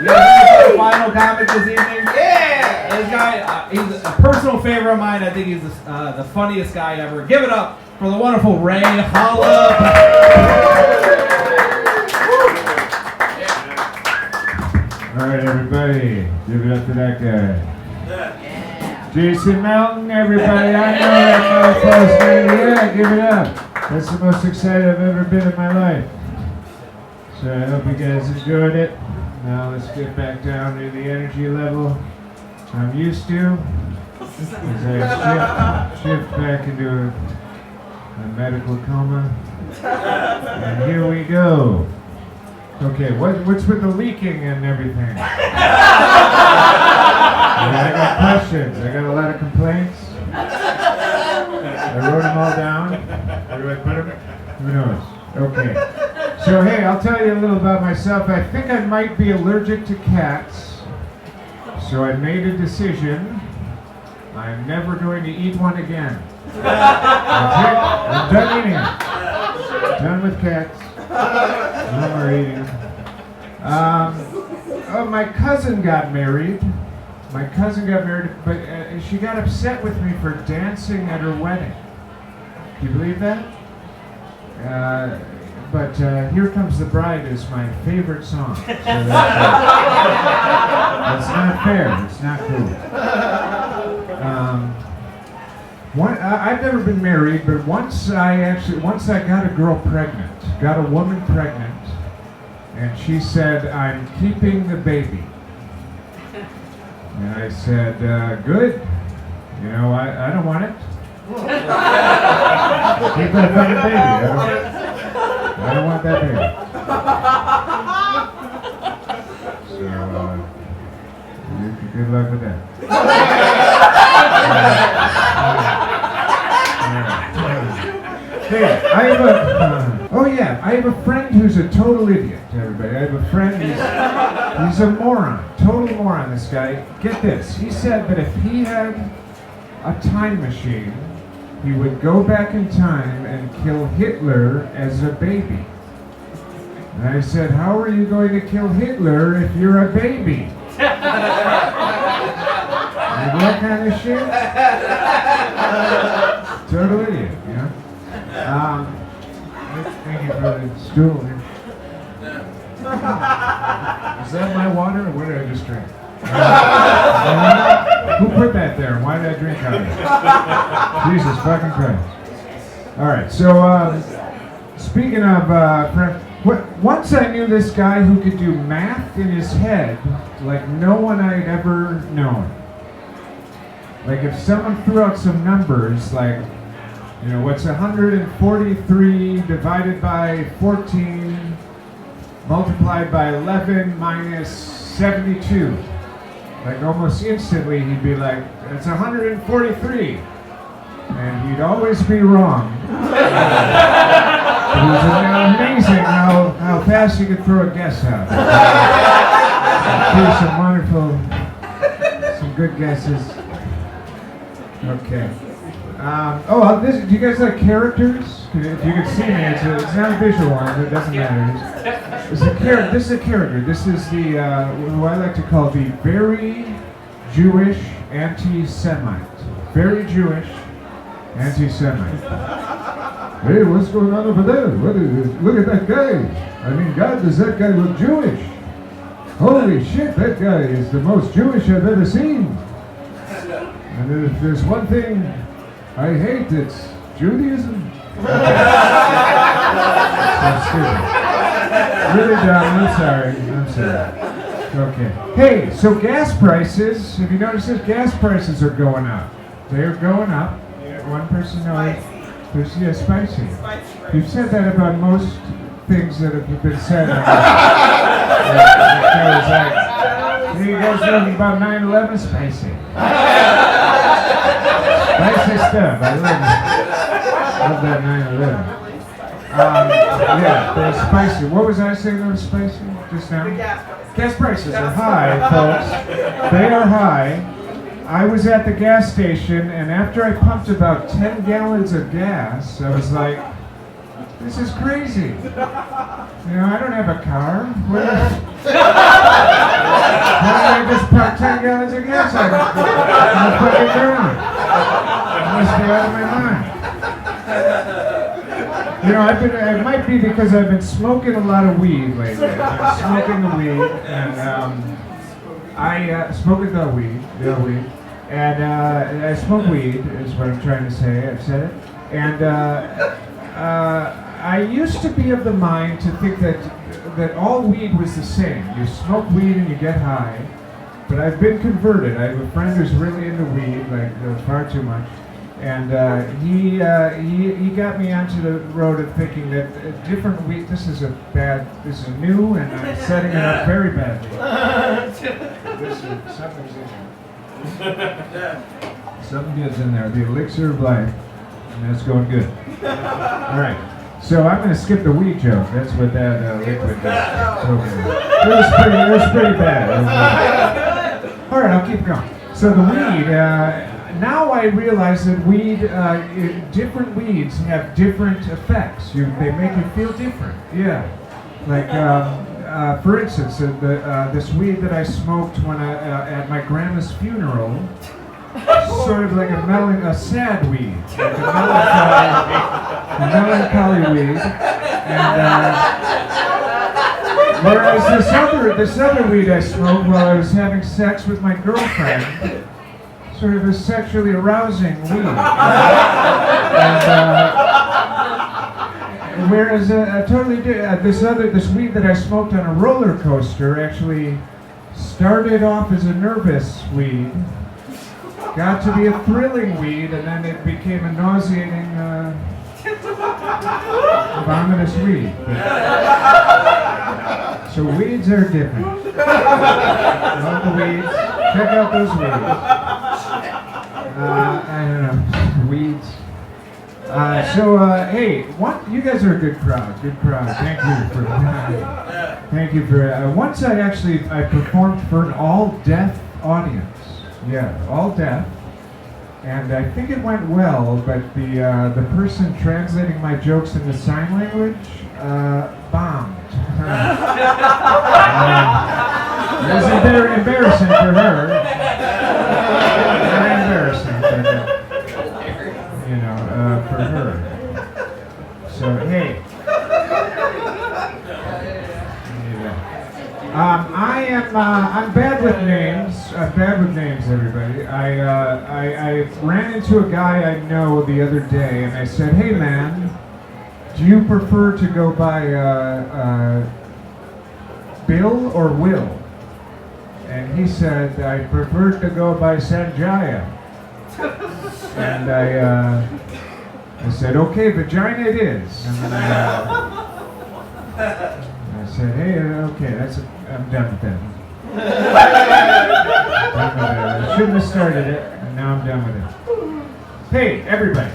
You guys ready for the final comic this evening? Yeah! This guy, he's a personal favorite of mine. I think he's the funniest guy ever. Give it up for the wonderful Ray Holleb. All right, everybody, give it up to that guy. Yeah. Jason Melton, everybody, I know that motherfucker. Yeah, give it up. That's the most excited I've ever been in my life. So I hope you guys enjoyed it. Now let's get back down to the energy level I'm used to as I shift back into a medical coma. And here we go. Okay, what's with the leaking and everything? I got questions. I got a lot of complaints. I wrote them all down. Where do I put them? Who knows? Okay. So hey, I'll tell you a little about myself. I think I might be allergic to cats. So I made a decision. I'm never going to eat one again. That's it. I'm done eating them. Done with cats. No more eating them. Oh, my cousin got married. But she got upset with me for dancing at her wedding. Do you believe that? But Here Comes the Bride is my favorite song. So that's not fair. It's not cool. I've never been married, but once I got a woman pregnant, and she said, "I'm keeping the baby." And I said, "Good. You know, I don't want it. Keep that fucking baby. I don't want that baby." So, good luck with that. Hey, I have a friend who's a total idiot, everybody. I have a friend he's a moron, total moron, this guy. Get this, he said that if he had a time machine, he would go back in time and kill Hitler as a baby. And I said, how are you going to kill Hitler if you're a baby? Like what kind of shit? Total idiot, you know? Thank you for the stool here. Is that my water or what did I just drink? Who put that there and why did I drink out of it? Jesus fucking Christ. Alright, so speaking of once I knew this guy who could do math in his head like no one I'd ever known. Like if someone threw out some numbers like, you know, what's 143 divided by 14 multiplied by 11 minus 72? Like almost instantly he'd be like, it's 143. And he'd always be wrong. It was amazing how fast you could throw a guess out. Some good guesses. Okay. Do you guys like characters? If you can see me, it's not a visual one, but it doesn't matter. This is a character. This is the who I like to call the very Jewish anti-Semite. Very Jewish anti-Semite. Hey, what's going on over there? What is it? Look at that guy. I mean, God, does that guy look Jewish? Holy shit, that guy is the most Jewish I've ever seen. And if there's one thing I hate, it's Judaism. That's stupid. Really dumb, I'm sorry. Okay. Hey, so gas prices, have you noticed this? Gas prices are going up. They're going up. One person knows. Yeah, spicy. You've said that about most things that have been said. You guys know about 9/11? Spicy. Spicy stuff. I love that 9/11. Yeah, they're spicy. What was I saying that was spicy just now? Gas prices are high, folks. They are high. I was at the gas station, and after I pumped about 10 gallons of gas, I was like, this is crazy. You know, I don't have a car. I'm fucking drunk. I must be out of my mind. You know, it might be because I've been smoking a lot of weed lately. I've been smoking the weed, and I smoking the weed, and I smoke weed is what I'm trying to say. I've said it, and I used to be of the mind to think that all weed was the same. You smoke weed and you get high, but I've been converted. I have a friend who's really into weed, like far too much. And he got me onto the road of thinking that different weed. This is new, and I'm setting it up very badly. Something's in there. Something good's in there. The elixir of life, and that's going good. All right, so I'm going to skip the weed joke. That's what that liquid does. It was pretty bad. All right, I'll keep going. So the weed. Now I realize that different weeds have different effects. They make you feel different. Yeah. Like, for instance, this weed that I smoked when at my grandma's funeral, sort of like a sad weed, like a melancholy weed. And whereas this other weed I smoked while I was having sex with my girlfriend, sort of a sexually arousing weed. And, whereas this weed that I smoked on a roller coaster actually started off as a nervous weed, got to be a thrilling weed, and then it became a nauseating, vomitous weed. So weeds are different. Love the weeds. Check out those weeds. I don't know, weeds. Hey, you guys are a good crowd. Thank you for. Once I performed for an all-deaf audience. Yeah, all deaf. And I think it went well, but the person translating my jokes into sign language bombed. It was very embarrassing for her. Very embarrassing, for her. So hey, I'm bad with names. I'm bad with names, everybody. I ran into a guy I know the other day, and I said, "Hey, man, do you prefer to go by Bill or Will?" And he said, "I prefer to go by Sanjaya." And I said, "Okay, vagina it is." And I said, "Hey, okay, I'm done with that. I shouldn't have started it, and now I'm done with it." Hey, everybody.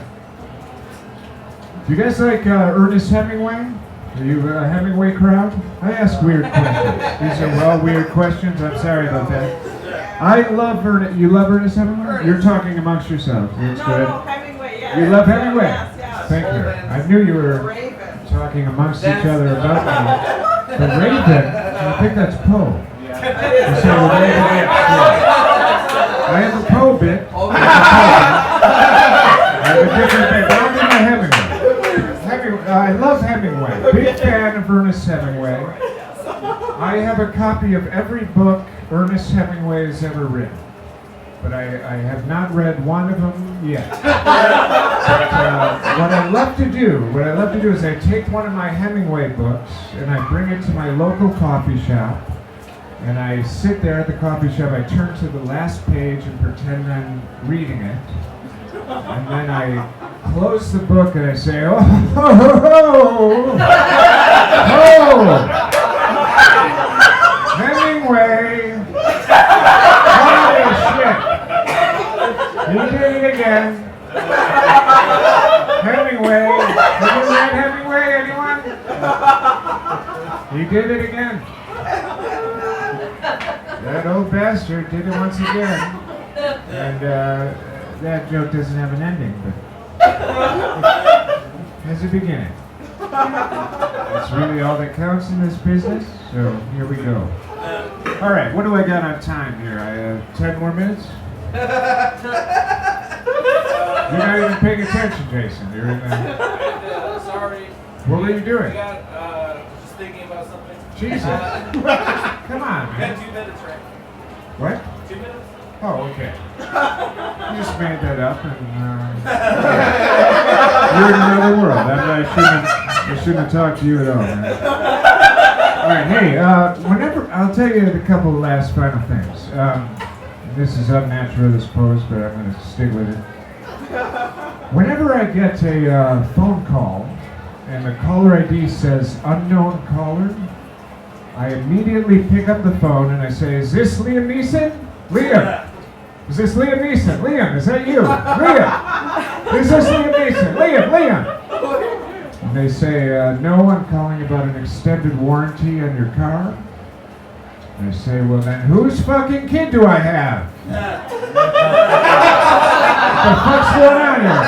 Do you guys like Ernest Hemingway? Are you a Hemingway crowd? I ask weird questions. These are all weird questions. I'm sorry about that. I love Ernest. You love Ernest Hemingway? Ernest. You're talking amongst yourselves. That's good. No, Hemingway, yes. You love Hemingway? Yes, yes. Thank you. I knew you were Raven. talking amongst each other about me. The Raven, I think that's Poe. You say the Raven, I have a Poe bit. I have a different bit. But I'm into Hemingway. I love Hemingway. Big fan of Ernest Hemingway. I have a copy of every book Ernest Hemingway has ever written, but I have not read one of them yet. But what I love to do is I take one of my Hemingway books and I bring it to my local coffee shop, and I sit there at the coffee shop. I turn to the last page and pretend I'm reading it. And then I close the book and I say, "Oh, ho, ho, ho, ho, Hemingway, holy shit, you did it again, Hemingway, have you read Hemingway, anyone? He did it again. That old bastard did it once again." And that joke doesn't have an ending, but has a beginning. That's really all that counts in this business, so here we go. All right, what do I got on time here? I have 10 more minutes? You're not even paying attention, Jason. You're in there. Sorry. What were you doing? Just thinking about something. Jesus. Come on, We man. got 2 minutes, right? What? 2 minutes? Oh, okay. You just made that up, and you're in another world. I shouldn't have talked to you at all, man. All right, hey. Whenever I'll tell you a couple of last final things. This is unnatural, this pose, but I'm going to stick with it. Whenever I get a phone call and the caller ID says unknown caller, I immediately pick up the phone and I say, "Is this Liam Neeson? Liam! Is this Liam Neeson? Liam, is that you? Liam! Is this Liam Neeson? Liam! And they say, "No, I'm calling about an extended warranty on your car." And I say, "Well then, whose fucking kid do I have? What the fuck's going on here?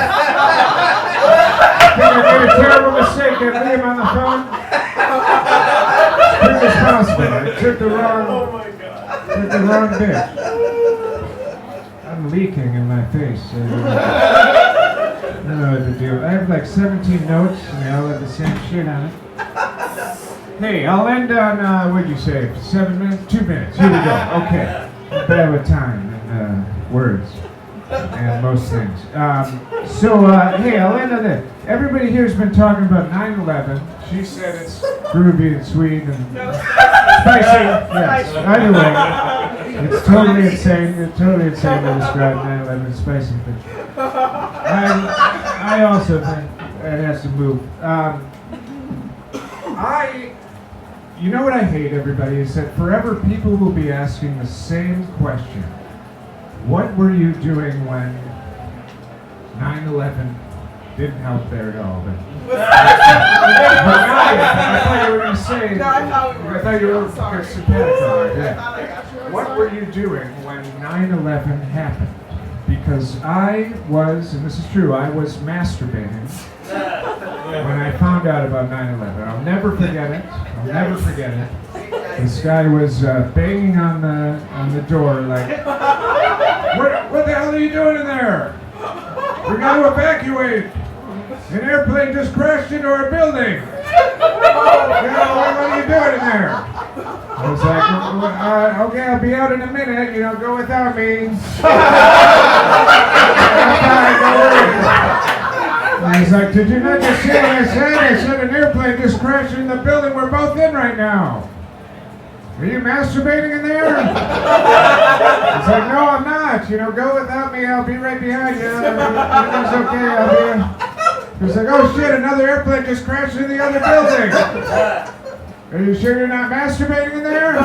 I think I made a terrible mistake getting Liam on the phone. As quick as possible. I took the wrong bitch. I'm leaking in my face. I don't know what to do. I have like 17 notes and they all have the same shit on it. Hey, I'll end on, what'd you say, 7 minutes? 2 minutes. Here we go. Okay. I'm bad with time and words and most things. Hey, I'll end on this. Everybody here has been talking about 9/11. She said it's groovy and sweet and spicy. Yes. Either way, it's totally insane. It's totally insane to describe 9/11 as spicy. I also think it has to move. You know what I hate, everybody, is that forever people will be asking the same question. What were you doing when 9/11 didn't help there at all? But I thought you were going to say, I thought you were going to sympathetic. Yeah. What were you doing when 9/11 happened? Because I was, and this is true, I was masturbating when I found out about 9/11. I'll never forget it. This guy was banging on the door like, what the hell are you doing in there? We're going to evacuate. An airplane just crashed into our building. What are you doing in there? I was like, okay, I'll be out in a minute. Go without me. And he's like, did you not just hear what I said? I said an airplane just crashed in the building we're both in right now. Are you masturbating in there? He's like, no, I'm not. Go without me. I'll be right behind you. Everything's okay. I'll be. He's like, oh shit, another airplane just crashed in the other building. Are you sure you're not masturbating in there? He's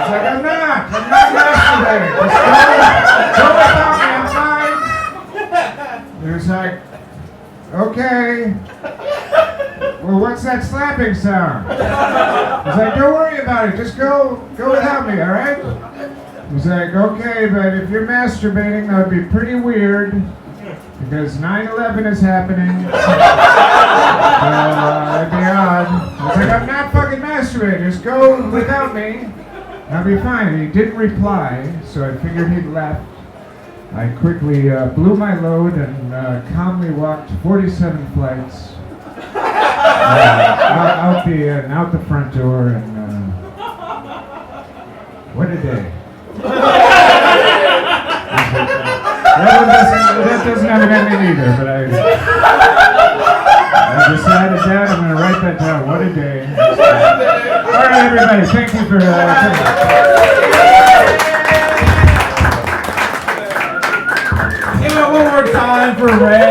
like, I'm not masturbating. Just go without me. I'm fine. He was like, okay. Well, what's that slapping sound? He's like, don't worry about it. Just go without me, all right? He's like, okay, but if you're masturbating, that would be pretty weird because 9/11 is happening. So, that'd be odd. He's like, I'm not fucking masturbating. Just go without me. I'll be fine. He didn't reply, so I figured he'd left. I quickly blew my load and calmly walked 47 flights out the front door, and what a day! That doesn't have an ending either, but I decided that I'm going to write that down. What a day! All right, everybody, thank you for Give it one more time for Ray.